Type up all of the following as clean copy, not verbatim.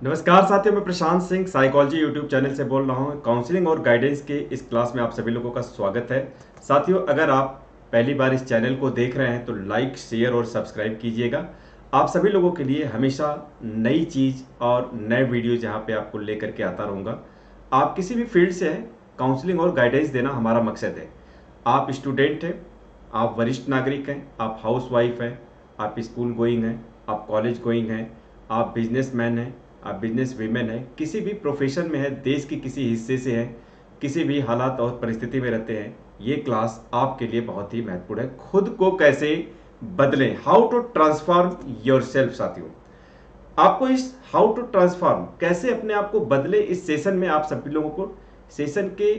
नमस्कार साथियों, मैं Prashant Singh psychology YouTube channel से बोल रहा हूँ। काउंसलिंग और गाइडेंस के इस क्लास में आप सभी लोगों का स्वागत है। साथियों, अगर आप पहली बार इस चैनल को देख रहे हैं तो लाइक, शेयर और सब्सक्राइब कीजिएगा। आप सभी लोगों के लिए हमेशा नई चीज़ और नए वीडियो जहाँ पे आपको लेकर के आता रहूँगा। आप किसी भी फील्ड से हैं, काउंसलिंग और गाइडेंस देना हमारा मकसद है। आप स्टूडेंट हैं, आप वरिष्ठ नागरिक हैं, आप हाउसवाइफ हैं, आप स्कूल गोइंग हैं, आप कॉलेज गोइंग हैं, आप बिजनेसमैन हैं, आप बिजनेस वीमेन हैं, किसी भी प्रोफेशन में है, देश के किसी हिस्से से हैं, किसी भी हालात और परिस्थिति में रहते हैं, ये क्लास आपके लिए बहुत ही महत्वपूर्ण है। खुद को कैसे बदलें, how to transform yourself. साथियों, आपको इस हाउ टू ट्रांसफॉर्म, कैसे अपने आप को बदले, इस सेशन में आप सभी लोगों को सेशन के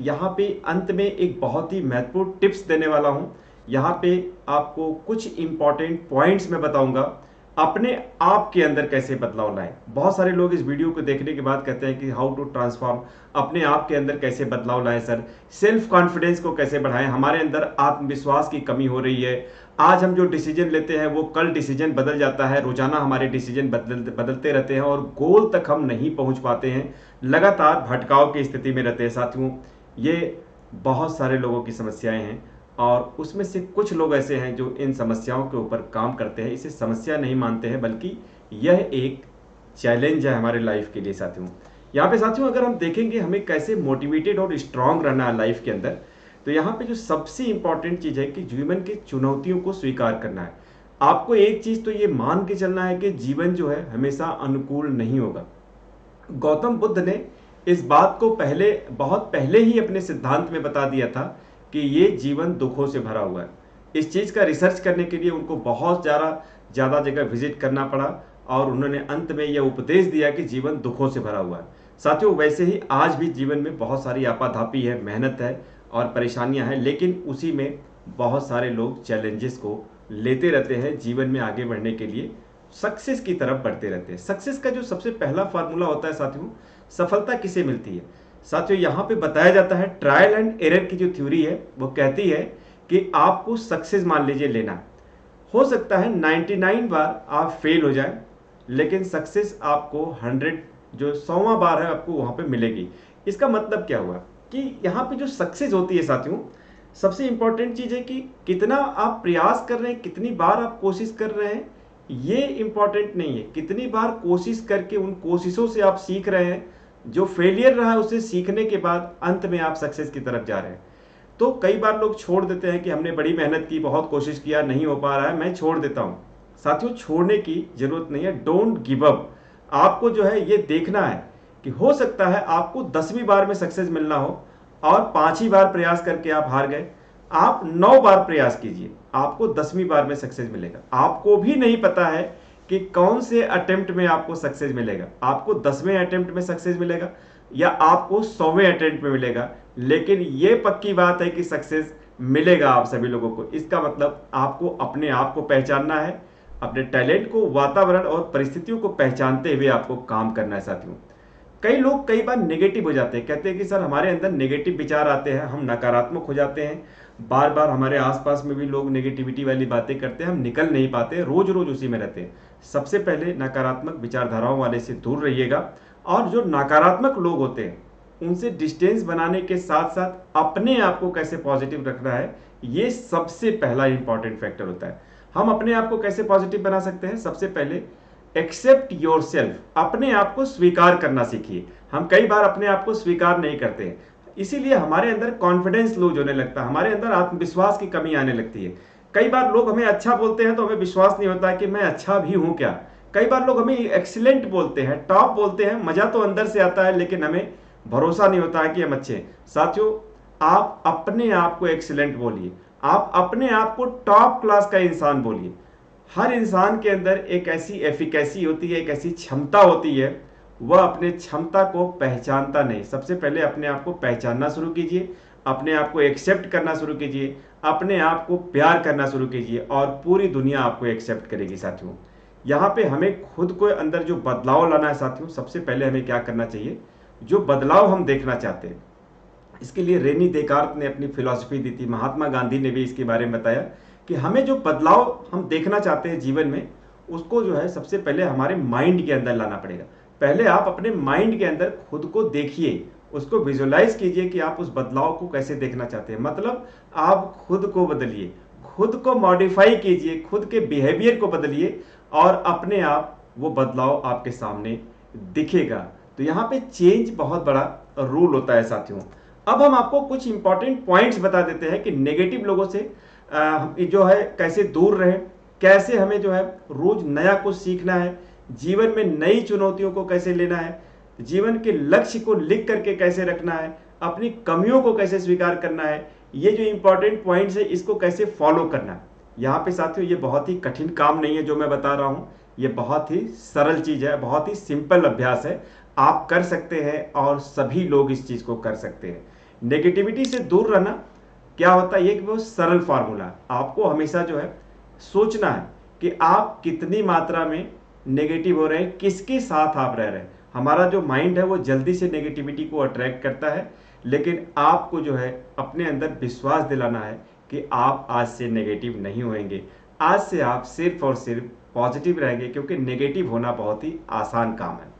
यहाँ पे अंत में एक बहुत ही महत्वपूर्ण टिप्स देने वाला हूँ। यहाँ पे आपको कुछ इंपॉर्टेंट पॉइंट्स मैं बताऊंगा, अपने आप के अंदर कैसे बदलाव लाएं। बहुत सारे लोग इस वीडियो को देखने के बाद कहते हैं कि हाउ टू ट्रांसफॉर्म, अपने आप के अंदर कैसे बदलाव लाएं सर, सेल्फ कॉन्फिडेंस को कैसे बढ़ाएं, हमारे अंदर आत्मविश्वास की कमी हो रही है। आज हम जो डिसीजन लेते हैं वो कल डिसीजन बदल जाता है, रोजाना हमारे डिसीजन बदलते रहते हैं और गोल तक हम नहीं पहुंच पाते हैं, लगातार भटकाव की स्थिति में रहते हैं। साथियों, ये बहुत सारे लोगों की समस्याएं हैं और उसमें से कुछ लोग ऐसे हैं जो इन समस्याओं के ऊपर काम करते हैं, इसे समस्या नहीं मानते हैं बल्कि यह एक चैलेंज है हमारे लाइफ के लिए। साथियों, यहाँ पे साथियों अगर हम देखेंगे हमें कैसे मोटिवेटेड और स्ट्रांग रहना है लाइफ के अंदर, तो यहाँ पे जो सबसे इंपॉर्टेंट चीज है कि जीवन की चुनौतियों को स्वीकार करना है। आपको एक चीज तो ये मान के चलना है कि जीवन जो है हमेशा अनुकूल नहीं होगा। गौतम बुद्ध ने इस बात को बहुत पहले ही अपने सिद्धांत में बता दिया था कि ये जीवन दुखों से भरा हुआ है। इस चीज का रिसर्च करने के लिए उनको बहुत ज़्यादा जगह विजिट करना पड़ा और उन्होंने अंत में यह उपदेश दिया कि जीवन दुखों से भरा हुआ है। साथियों, वैसे ही आज भी जीवन में बहुत सारी आपाधापी है, मेहनत है और परेशानियां हैं, लेकिन उसी में बहुत सारे लोग चैलेंजेस को लेते रहते हैं, जीवन में आगे बढ़ने के लिए सक्सेस की तरफ बढ़ते रहते हैं। सक्सेस का जो सबसे पहला फार्मूला होता है साथियों, सफलता किसे मिलती है। साथियों, यहाँ पे बताया जाता है, ट्रायल एंड एरर की जो थ्योरी है वो कहती है कि आपको सक्सेस मान लीजिए लेना हो सकता है 99 बार आप फेल हो जाए, लेकिन सक्सेस आपको 100 जो 100वां बार है आपको वहां पे मिलेगी। इसका मतलब क्या हुआ कि यहाँ पे जो सक्सेस होती है साथियों, सबसे इंपॉर्टेंट चीज है कि कितना आप प्रयास कर रहे हैं, कितनी बार आप कोशिश कर रहे हैं, ये इंपॉर्टेंट नहीं है। कितनी बार कोशिश करके उन कोशिशों से आप सीख रहे हैं, जो फेलियर रहा है उससे सीखने के बाद अंत में आप सक्सेस की तरफ जा रहे हैं। तो कई बार लोग छोड़ देते हैं कि हमने बड़ी मेहनत की, बहुत कोशिश किया, नहीं हो पा रहा है, मैं छोड़ देता हूं। साथियों, छोड़ने की जरूरत नहीं है, डोंट गिव अप। आपको जो है ये देखना है कि हो सकता है आपको 10वीं बार में सक्सेस मिलना हो और 5 ही बार प्रयास करके आप हार गए। आप 9 बार प्रयास कीजिए, आपको 10वीं बार में सक्सेस मिलेगा। आपको भी नहीं पता है कि कौन से अटेम्प्ट में आपको सक्सेस मिलेगा, आपको 10वें अटेम्प्ट में सक्सेस मिलेगा या आपको 100वें अटेम्प्ट में मिलेगा, लेकिन ये पक्की बात है कि सक्सेस मिलेगा आप सभी लोगों को। इसका मतलब आपको अपने आप को पहचानना है, अपने टैलेंट को, वातावरण और परिस्थितियों को पहचानते हुए आपको काम करना है। साथियों, कई लोग कई बार नेगेटिव हो जाते हैं, कहते हैं कि सर हमारे अंदर नेगेटिव विचार आते हैं, हम नकारात्मक हो जाते हैं, बार बार हमारे आसपास में भी लोग नेगेटिविटी वाली बातें करते हैं, हम निकल नहीं पाते, रोज रोज उसी में रहते हैं। सबसे पहले नकारात्मक विचारधाराओं वाले से दूर रहिएगा और जो नकारात्मक लोग होते हैं उनसे डिस्टेंस बनाने के साथ साथ अपने आप को कैसे पॉजिटिव रखना है, ये सबसे पहला इंपॉर्टेंट फैक्टर होता है। हम अपने आप को कैसे पॉजिटिव बना सकते हैं, सबसे पहले एक्सेप्ट योर सेल्फ, अपने आप को स्वीकार करना सीखिए। हम कई बार अपने आप को स्वीकार नहीं करते हैं, इसीलिए हमारे अंदर कॉन्फिडेंस लूज होने लगता है, हमारे अंदर आत्मविश्वास की कमी आने लगती है। कई बार लोग हमें अच्छा बोलते हैं तो हमें विश्वास नहीं होता कि मैं अच्छा भी हूं क्या। कई बार लोग हमें एक्सीलेंट बोलते हैं, टॉप बोलते हैं, मजा तो अंदर से आता है लेकिन हमें भरोसा नहीं होता है कि हम अच्छे हैं। साथियों, आप अपने आप को एक्सीलेंट बोलिए, आप अपने आप को टॉप क्लास का इंसान बोलिए। हर इंसान के अंदर एक ऐसी एफिकेसी होती है, एक ऐसी क्षमता होती है, वह अपने क्षमता को पहचानता नहीं। सबसे पहले अपने आप को पहचानना शुरू कीजिए, अपने आप को एक्सेप्ट करना शुरू कीजिए, अपने आप को प्यार करना शुरू कीजिए और पूरी दुनिया आपको एक्सेप्ट करेगी। साथियों, यहाँ पे हमें खुद को अंदर जो बदलाव लाना है साथियों, सबसे पहले हमें क्या करना चाहिए, जो बदलाव हम देखना चाहते हैं, इसके लिए रेनी देकार्त ने अपनी फिलॉसफी दी थी, महात्मा गांधी ने भी इसके बारे में बताया कि हमें जो बदलाव हम देखना चाहते हैं जीवन में, उसको जो है सबसे पहले हमारे माइंड के अंदर लाना पड़ेगा। पहले आप अपने माइंड के अंदर खुद को देखिए, उसको विजुलाइज कीजिए कि आप उस बदलाव को कैसे देखना चाहते हैं। मतलब आप खुद को बदलिए, खुद को मॉडिफाई कीजिए, खुद के बिहेवियर को बदलिए और अपने आप वो बदलाव आपके सामने दिखेगा। तो यहाँ पे चेंज बहुत बड़ा रूल होता है साथियों। अब हम आपको कुछ इंपॉर्टेंट पॉइंट्स बता देते हैं कि नेगेटिव लोगों से जो है कैसे दूर रहें, कैसे हमें जो है रोज नया कुछ सीखना है, जीवन में नई चुनौतियों को कैसे लेना है, जीवन के लक्ष्य को लिख करके कैसे रखना है, अपनी कमियों को कैसे स्वीकार करना है। ये जो इंपॉर्टेंट पॉइंट्स है इसको कैसे फॉलो करना है। यहाँ पे साथियों ये बहुत ही कठिन काम नहीं है जो मैं बता रहा हूँ, ये बहुत ही सरल चीज है, बहुत ही सिंपल अभ्यास है, आप कर सकते हैं और सभी लोग इस चीज को कर सकते हैं। नेगेटिविटी से दूर रहना क्या होता है, ये एक बहुत सरल फार्मूला है। आपको हमेशा जो है सोचना है कि आप कितनी मात्रा में नेगेटिव हो रहे हैं, किसके साथ आप रह रहे हैं। हमारा जो माइंड है वो जल्दी से नेगेटिविटी को अट्रैक्ट करता है, लेकिन आपको जो है अपने अंदर विश्वास दिलाना है कि आप आज से नेगेटिव नहीं होंगे। आज से आप सिर्फ और सिर्फ पॉजिटिव रहेंगे, क्योंकि नेगेटिव होना बहुत ही आसान काम है।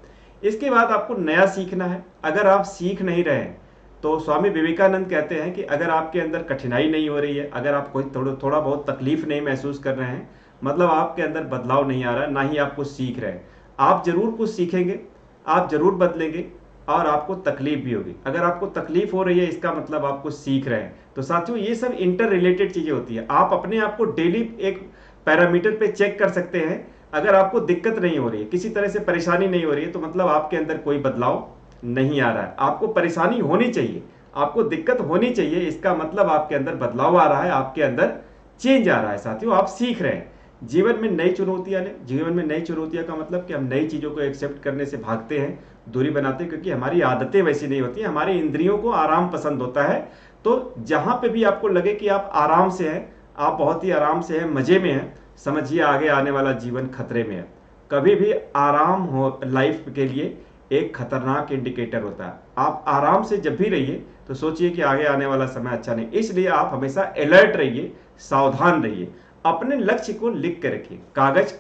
इसके बाद आपको नया सीखना है। अगर आप सीख नहीं रहे हैं तो स्वामी विवेकानंद कहते हैं कि अगर आपके अंदर कठिनाई नहीं हो रही है, अगर आप कोई थोड़ा बहुत तकलीफ नहीं महसूस कर रहे हैं, मतलब आपके अंदर बदलाव नहीं आ रहा है, ना ही आप कुछ सीख रहे हैं। आप जरूर कुछ सीखेंगे, आप जरूर बदलेंगे और आपको तकलीफ भी होगी। अगर आपको तकलीफ हो रही है इसका मतलब आप कुछ सीख रहे हैं। तो साथियों ये सब इंटर रिलेटेड चीजें होती है। आप अपने आप को डेली एक पैरामीटर पे चेक कर सकते हैं। अगर आपको दिक्कत नहीं हो रही है, किसी तरह से परेशानी नहीं हो रही है, तो मतलब आपके अंदर कोई बदलाव नहीं आ रहा है। आपको परेशानी होनी चाहिए, आपको दिक्कत होनी चाहिए, इसका मतलब आपके अंदर बदलाव आ रहा है, आपके अंदर चेंज आ रहा है। साथियों आप सीख रहे हैं, जीवन में नई चुनौतियां लें। जीवन में नई चुनौतियां का मतलब कि हम नई चीजों को एक्सेप्ट करने से भागते हैं, दूरी बनाते हैं, क्योंकि हमारी आदतें वैसी नहीं होती, हमारे इंद्रियों को आराम पसंद होता है। तो जहां पे भी आपको लगे कि आप आराम से हैं, आप बहुत ही आराम से हैं, मजे में हैं, समझिए आगे आने वाला जीवन खतरे में है। कभी भी आराम हो लाइफ के लिए एक खतरनाक इंडिकेटर होता है। आप आराम से जब भी रहिए तो सोचिए कि आगे आने वाला समय अच्छा नहीं। इसलिए आप हमेशा अलर्ट रहिए, सावधान रहिए, अपने लक्ष्य को लिख के रखिए, कागज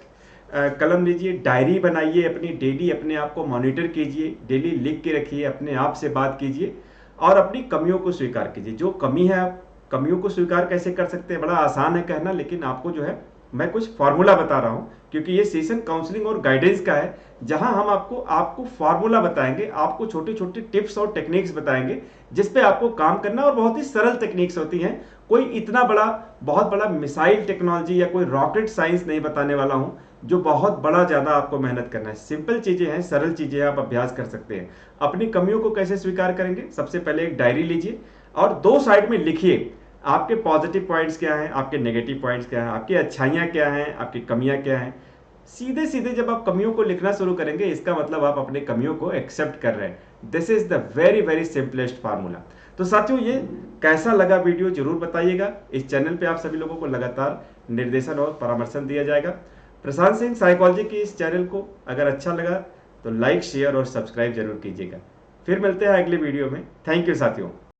कलम लीजिए, डायरी बनाइए अपनी, डेली अपने आप को मॉनिटर कीजिए, डेली लिख के रखिए, अपने आप से बात कीजिए और अपनी कमियों को स्वीकार कीजिए। जो कमी है, आप कमियों को स्वीकार कैसे कर सकते हैं, बड़ा आसान है कहना, लेकिन आपको जो है मैं कुछ फार्मूला बता रहा हूं, क्योंकि ये सेशन काउंसलिंग और गाइडेंस का है, जहां हम आपको फार्मूला बताएंगे, आपको छोटे छोटे टिप्स और टेक्निक्स बताएंगे जिस पे आपको काम करना। और बहुत ही सरल टेक्निक्स होती हैं, कोई इतना बड़ा बहुत बड़ा मिसाइल टेक्नोलॉजी या कोई रॉकेट साइंस नहीं बताने वाला हूं जो बहुत बड़ा ज्यादा आपको मेहनत करना है। सिंपल चीजें हैं, सरल चीजें हैं, आप अभ्यास कर सकते हैं। अपनी कमियों को कैसे स्वीकार करेंगे, सबसे पहले एक डायरी लीजिए और 2 साइड में लिखिए आपके पॉजिटिव पॉइंट्स क्या हैं, आपके नेगेटिव पॉइंट्स क्या हैं, आपकी अच्छाइयाँ क्या हैं, आपकी कमियाँ क्या हैं। सीधे सीधे जब आप कमियों को लिखना शुरू करेंगे, इसका मतलब आप अपने कमियों को एक्सेप्ट कर रहे हैं। This is the very very simplest formula. तो साथियों ये कैसा लगा वीडियो जरूर बताइएगा। इस चैनल पे आप सभी लोगों को लगातार निर्देशन और परामर्शन दिया जाएगा। प्रशांत सिंह साइकोलॉजी की इस चैनल को अगर अच्छा लगा तो लाइक, शेयर और सब्सक्राइब जरूर कीजिएगा। फिर मिलते हैं अगले वीडियो में। थैंक यू साथियों।